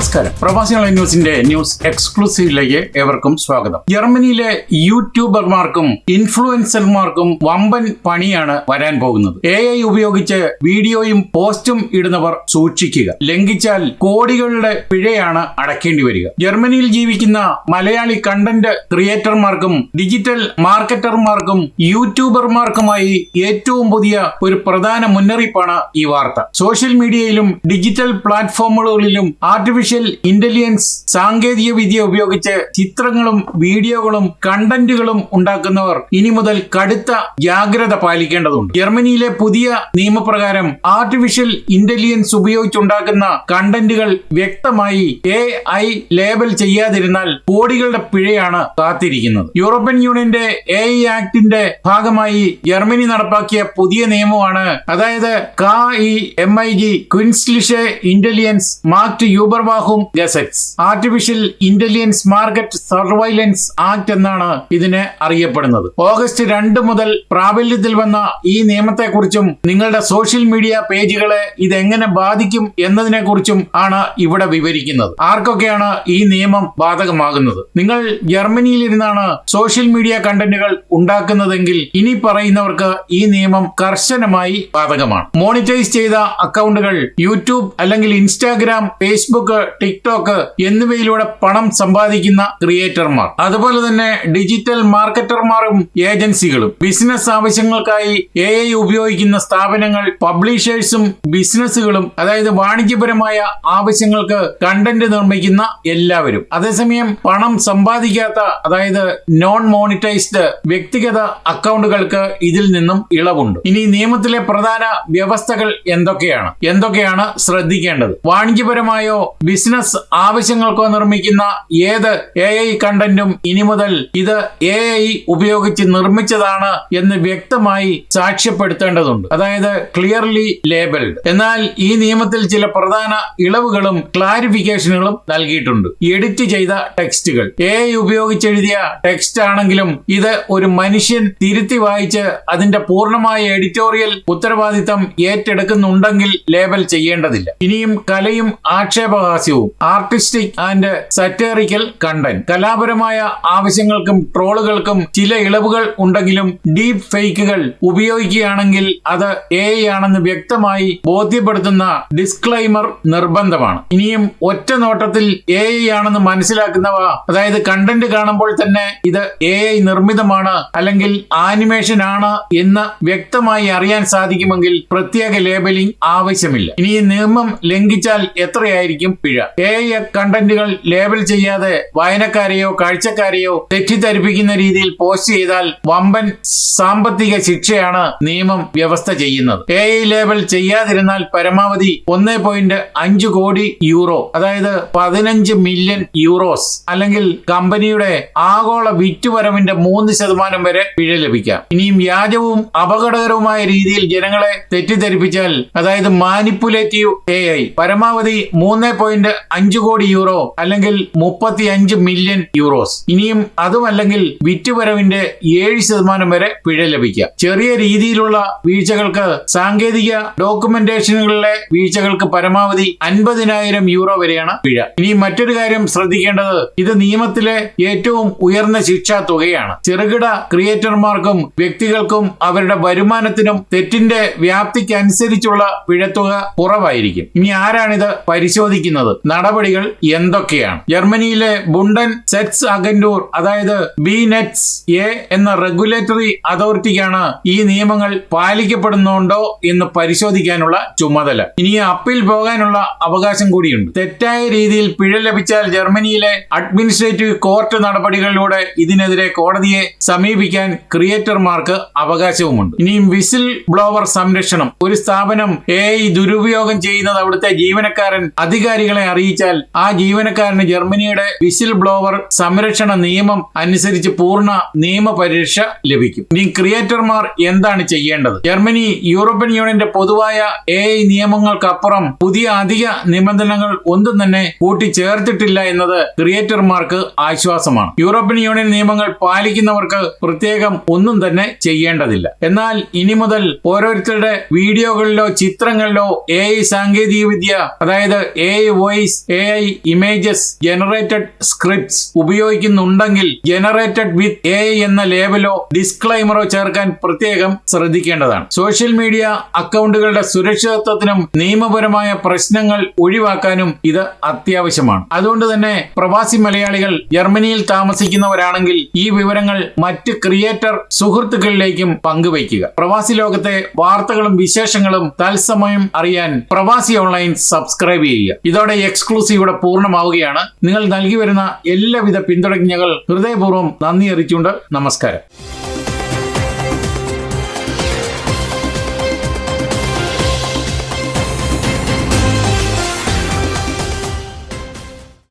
നമസ്കാരം. പ്രവാസി ഓൺലൈൻ ന്യൂസിന്റെ ന്യൂസ് എക്സ്ക്ലൂസീവിലേക്ക് ഏവർക്കും സ്വാഗതം. ജർമ്മനിയിലെ യൂട്യൂബർമാർക്കും ഇൻഫ്ലുവൻസർമാർക്കും വമ്പൻ പണിയാണ് വരാൻ പോകുന്നത്. AI ഉപയോഗിച്ച് വീഡിയോയും പോസ്റ്റും ഇടുന്നവർ സൂക്ഷിക്കുക. ലംഘിച്ചാൽ കോടികളുടെ പിഴയാണ് അടക്കേണ്ടി വരിക. ജർമ്മനിയിൽ ജീവിക്കുന്ന മലയാളി കണ്ടന്റ് ക്രിയേറ്റർമാർക്കും ഡിജിറ്റൽ മാർക്കറ്റർമാർക്കും യൂട്യൂബർമാർക്കുമായി ഏറ്റവും പുതിയ ഒരു പ്രധാന മുന്നറിയിപ്പാണ് ഈ വാർത്ത. സോഷ്യൽ മീഡിയയിലും ഡിജിറ്റൽ പ്ലാറ്റ്ഫോമുകളിലും ആർട്ടിഫിഷ്യൽ ഇന്റലിജൻസ് സാങ്കേതിക വിദ്യ ഉപയോഗിച്ച് ചിത്രങ്ങളും വീഡിയോകളും കണ്ടന്റുകളും ഉണ്ടാക്കുന്നവർ ഇനി മുതൽ കടുത്ത ജാഗ്രത പാലിക്കേണ്ടതുണ്ട്. ജർമ്മനിയിലെ പുതിയ നിയമപ്രകാരം ആർട്ടിഫിഷ്യൽ ഇന്റലിജൻസ് ഉപയോഗിച്ചുണ്ടാക്കുന്ന കണ്ടന്റുകൾ വ്യക്തമായി AI ലേബൽ ചെയ്യാതിരുന്നാൽ കോടികളുടെ പിഴയാണ് കാത്തിരിക്കുന്നത്. യൂറോപ്യൻ യൂണിയന്റെ AI ആക്ടിന്റെ ഭാഗമായി ജർമ്മനി നടപ്പാക്കിയ പുതിയ നിയമമാണ്. അതായത് KIMG ക്വിൻസ്ലിഷെ ഇന്റലിജൻസ് മാർക്ട് യൂബർവാഹും ഗസറ്റ്സ് artificial intelligence market surveillance act എന്നാണ് ഇതിനെ അറിയപ്പെടുന്നത്. ഓഗസ്റ്റ് 2 മുതൽ പ്രാബല്യത്തിൽ വന്ന ഈ നിയമത്തെക്കുറിച്ചും നിങ്ങളുടെ സോഷ്യൽ മീഡിയ പേജുകളെ ഇതെങ്ങനെ ബാധിക്കും എന്നതിനെ കുറിച്ചും ആണ് ഇവിടെ വിവരിക്കുന്നത്. ആർക്കൊക്കെയാണ് ഈ നിയമം ബാധകമാകുന്നത്? നിങ്ങൾ ജർമ്മനിയിലിരുന്നാണ് സോഷ്യൽ മീഡിയ കണ്ടന്റുകൾ ഉണ്ടാക്കുന്നതെങ്കിൽ ഇനി പറയുന്നവർക്ക് ഈ നിയമം കർശനമായി ബാധകമാണ്. മോണിറ്റൈസ് ചെയ്ത അക്കൗണ്ടുകൾ യൂട്യൂബ് അല്ലെങ്കിൽ ഇൻസ്റ്റാഗ്രാം, ഫേസ്ബുക്ക്, ടിക്ടോക്ക് എന്നിവയിലൂടെ പണം സമ്പാദിക്കുന്ന ക്രിയേറ്റർമാർ, അതുപോലെ തന്നെ ഡിജിറ്റൽ മാർക്കറ്റർമാരും ഏജൻസികളും, ബിസിനസ് ആവശ്യങ്ങൾക്കായി AI ഉപയോഗിക്കുന്ന സ്ഥാപനങ്ങൾ, പബ്ലിഷേഴ്സും ബിസിനസ്സുകളും, അതായത് വാണിജ്യപരമായ ആവശ്യങ്ങൾക്ക് കണ്ടന്റ് നിർമ്മിക്കുന്ന എല്ലാവരും. അതേസമയം പണം സമ്പാദിക്കാത്ത, അതായത് നോൺ മോണിറ്റൈസ്ഡ് വ്യക്തിഗത അക്കൗണ്ടുകൾക്ക് ഇതിൽ നിന്നും ഇളവുണ്ട്. ഇനി നിയമത്തിലെ പ്രധാന വ്യവസ്ഥകൾ എന്തൊക്കെയാണ് ശ്രദ്ധിക്കേണ്ടത്? വാണിജ്യപരമായോ ബിസിനസ് ആവശ്യങ്ങൾക്കോ നിർമ്മിക്കുന്ന ഏത് AI കണ്ടന്റും ഇനി മുതൽ ഇത് AI ഉപയോഗിച്ച് നിർമ്മിച്ചതാണ് എന്ന് വ്യക്തമായി സാക്ഷ്യപ്പെടുത്തേണ്ടതുണ്ട്, അതായത് ക്ലിയർലി ലേബിൾഡ്. എന്നാൽ ഈ നിയമത്തിൽ ചില പ്രധാന ഇളവുകളും ക്ലാരിഫിക്കേഷനുകളും നൽകിയിട്ടുണ്ട്. എഡിറ്റ് ചെയ്ത ടെക്സ്റ്റുകൾ, AI ഉപയോഗിച്ചെഴുതിയ ടെക്സ്റ്റ് ആണെങ്കിലും ഇത് ഒരു മനുഷ്യൻ തിരുത്തി വായിച്ച് അതിന്റെ പൂർണ്ണമായ എഡിറ്റോറിയൽ ഉത്തരവാദിത്തം ഏറ്റെടുക്കുന്നുണ്ടെങ്കിൽ ലേബൽ ചെയ്യേണ്ടതില്ല. ഇനിയും കലയും ആക്ഷേപഹാസ്യവും, ആർട്ടിസ്റ്റിക് ആൻഡ് സറ്റേറിക്കൽ കണ്ടന്റ്, കലാപരമായ ആവശ്യങ്ങൾക്കും ട്രോളുകൾക്കും ചില ഇളവുകൾ ഉണ്ടെങ്കിലും ഡീപ് ഫേക്കുകൾ ഉപയോഗിക്കുകയാണെങ്കിൽ അത് AI ആണെന്ന് വ്യക്തമായി ബോധ്യപ്പെടുത്തുന്ന ഡിസ്ക്ലൈമർ നിർബന്ധമാണ്. ഇനിയും ഒറ്റ നോട്ടത്തിൽ AI ആണെന്ന് മനസ്സിലാക്കുന്നവ, അതായത് കണ്ടന്റ് കാണുമ്പോൾ തന്നെ ഇത് AI നിർമ്മിതമാണ് അല്ലെങ്കിൽ ആനിമേഷൻ ആണ് എന്ന് വ്യക്തമായി അറിയാൻ സാധിക്കുമെങ്കിൽ പ്രത്യേക ലേബലിംഗ് ആവശ്യമില്ല. ഇനി ഈ നിയമം ലംഘിച്ചാൽ എത്രയായിരിക്കും പിഴ? AI കണ്ടന്റുകൾ ലേബൽ ചെയ്യാതെ വായനക്കാരെയോ കാഴ്ചക്കാരെയോ തെറ്റിദ്ധരിപ്പിക്കുന്ന രീതിയിൽ പോസ്റ്റ് ചെയ്താൽ വമ്പൻ സാമ്പത്തിക ശിക്ഷയാണ് നിയമം വ്യവസ്ഥ ചെയ്യുന്നത്. AI ലേബൽ ചെയ്യാതിരുന്നാൽ പരമാവധി 1.5 കോടി യൂറോ, അതായത് 15 മില്യൺ യൂറോസ് അല്ലെങ്കിൽ കമ്പനിയുടെ ആഗോള വിറ്റുവരവിന്റെ 3% വരെ പിഴ ലഭിക്കാം. ഇനിയും വ്യാജവും അപകടകരവുമായ രീതിയിൽ ജനങ്ങളെ തെറ്റിദ്ധരിപ്പിച്ചാൽ, അതായത് മാനിപ്പുലേറ്റീവ് AI, പരമാവധി 3.5 കോടി യൂറോ അല്ലെങ്കിൽ 35 മില്യൺ യൂറോസ്. ഇനിയും അതുമല്ലെങ്കിൽ വിറ്റുവരവിന്റെ 7% വരെ പിഴ ലഭിക്കാം. ചെറിയ രീതിയിലുള്ള വീഴ്ചകൾക്ക്, സാങ്കേതിക ഡോക്യുമെന്റേഷനുകളിലെ വീഴ്ചകൾക്ക് പരമാവധി 50,000 യൂറോ വരെയാണ് പിഴ. ഇനി മറ്റൊരു കാര്യം ശ്രദ്ധിക്കേണ്ടത്, ഇത് നിയമത്തിലെ ഏറ്റവും ഉയർന്ന ശിക്ഷാ തുകയാണ്. ചെറുകിട ക്രിയേറ്റർമാർക്കും വ്യക്തികൾക്കും അവരുടെ വരുമാനത്തിനും തെറ്റിന്റെ വ്യാപ്തിക്ക് അനുസരിച്ചുള്ള പിഴത്തുക കുറവായിരിക്കും. ഇനി ആരാണിത് പരിശോധിക്കുന്നത്? നടപടികൾ എന്തൊക്കെയാണ്? ജർമ്മനിയിലെ ബുണ്ടൻ സെറ്റ്സ് അഗന്റൂർ, അതായത് BNetzA എന്ന റെഗുലേറ്ററി അതോറിറ്റിക്കാണ് ഈ നിയമങ്ങൾ പാലിക്കപ്പെടുന്നുണ്ടോ എന്ന് പരിശോധിക്കാനുള്ള ചുമതല. ഇനി അപ്പീൽ പോകാനുള്ള അവകാശം കൂടിയുണ്ട്. തെറ്റായ രീതിയിൽ പിഴ ലഭിച്ചാൽ ജർമ്മനിയിലെ അഡ്മിനിസ്ട്രേറ്റീവ് കോർട്ട് നടപടികളിലൂടെ ഇതിനെതിരെ കോടതിയെ സമീപിക്കാൻ ക്രിയേറ്റർമാർക്ക് അവകാശവുമുണ്ട്. ഇനിയും വിസിൽ ബ്ലോവർ സംരക്ഷണം. ഒരു സ്ഥാപനം AI ദുരുപയോഗം ചെയ്യുന്നത് അവിടുത്തെ ജീവനക്കാരൻ അധികാരികളെ അറിയിച്ചാൽ ആ ജീവനക്കാരന് ജർമ്മനിയുടെ വിസിൽ ബ്ലോവർ സംരക്ഷണ നിയമം അനുസരിച്ച് പൂർണ്ണ നിയമപരിരക്ഷ ലഭിക്കും. ഇനി ക്രിയേറ്റർമാർ എന്താണ് ചെയ്യേണ്ടത്? ജർമ്മനി യൂറോപ്യൻ യൂണിയന്റെ പൊതുവായ AI നിയമങ്ങൾക്കപ്പുറം പുതിയ അധിക നിബന്ധനകൾ ഒന്നും തന്നെ കൂട്ടിച്ചേർത്തിട്ടില്ല എന്നത് ക്രിയേറ്റർമാർക്ക് ആശ്വാസമാണ്. യൂറോപ്യൻ യൂണിയൻ നിയമങ്ങൾ പാലിക്കുന്നവർക്ക് പ്രത്യേകം ഒന്നും തന്നെ ചെയ്യേണ്ടതില്ല. എന്നാൽ ഇനി മുതൽ ഓരോരുത്തരുടെ വീഡിയോകളിലോ ചിത്രങ്ങളിലോ AI സാങ്കേതിക വിദ്യ, അതായത് AI voice, AI images, generated scripts ഉപയോഗിക്കുന്നുണ്ടെങ്കിൽ ജനറേറ്റഡ് വിത്ത് AI എന്ന ലേബലോ ഡിസ്ക്ലൈമറോ ചേർക്കാൻ പ്രത്യേകം ശ്രദ്ധിക്കേണ്ടതാണ്. സോഷ്യൽ മീഡിയ അക്കൗണ്ടുകളുടെ സുരക്ഷിതത്വത്തിനും നിയമപരമായ പ്രശ്നങ്ങൾ ഒഴിവാക്കാനും ഇത് അത്യാവശ്യമാണ്. അതുകൊണ്ട് തന്നെ പ്രവാസി മലയാളികൾ ജർമ്മനിയിൽ താമസിക്കുന്നവരാണെങ്കിൽ ഈ വിവരങ്ങൾ മറ്റ് ക്രിയേറ്റർ സുഹൃത്തുക്കളിലേക്കും പങ്കുവയ്ക്കുക. പ്രവാസി ലോകത്തെ വാർത്തകളും വിശേഷങ്ങളും തത്സമയം അറിയാൻ പ്രവാസി ഓൺലൈൻ സബ്സ്ക്രൈബ് ചെയ്യുക. ഇതോടെ എക്സ്ക്ലൂസീവ് പൂർണ്ണമാവുകയാണ്. നിങ്ങൾ നൽകി വരുന്ന എല്ലാവിധ പിന്തുണകൾ ഹൃദയപൂർവ്വം നന്ദി അറിയിച്ചുകൊണ്ട് നമസ്കാരം.